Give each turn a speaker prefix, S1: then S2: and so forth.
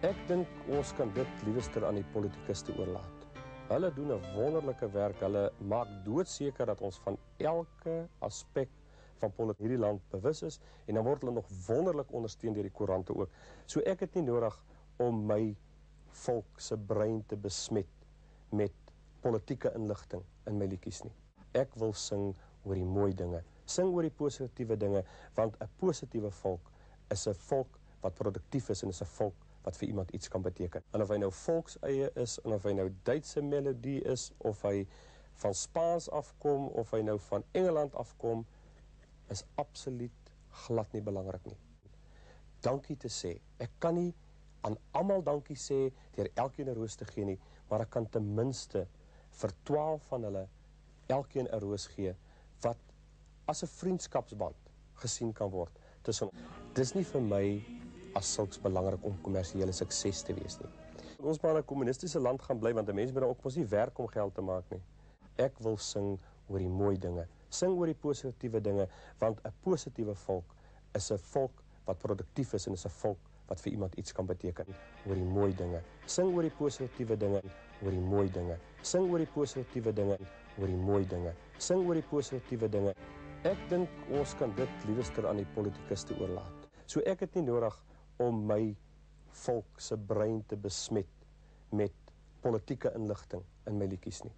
S1: Ek dink ons kan dit liewer aan die politikuste oorlaat. Hulle doen 'n wonderlike werk, hulle maak doodseker dat ons van elke aspek van politiek hierdie land bewus is, en dan word hulle nog wonderlik ondersteun deur die koerante ook. So ek het nie nodig om my volk se brein te besmet met politieke inligting in my liedjies nie. Ek wil sing oor die mooi dinge, sing oor die positiewe dinge, want 'n positiewe volk is 'n volk wat produktief is en is 'n volk wat vir iemand iets kan beteken. En of hy nou volkseie is, en of hy nou Duitse melodie is, of hy van Spaans afkom, of hy nou van Engeland afkom, is absoluut glad nie belangrik nie. Dankie te sê. Ek kan nie aan almal dankie sê deur elkeen 'n roos te gee nie, maar ek kan ten minste vir 12 van hulle elkeen 'n roos gee wat as 'n vriendskapsband gesien kan word tussen. Dis nie vir my as sulks belangrik om kommersiële sukses te wees nie. Ons maar 'n kommunistiese land gaan bly, want 'n mens moet ook mos nie werk om geld te maak nie. Ek wil sing oor die mooi dinge, sing oor die positiewe dinge, want 'n positiewe volk is 'n volk wat produktief is en is 'n volk wat vir iemand iets kan beteken. Oor die mooi dinge, sing oor die positiewe dinge, oor die mooi dinge, sing oor die positiewe dinge, oor die mooi dinge, sing oor die positiewe dinge. Ek dink ons kan dit liewer aan die politikuste oorlaat. So ek het nie nodig om my volk se brein te besmet met politieke inligting in my liedjies nie.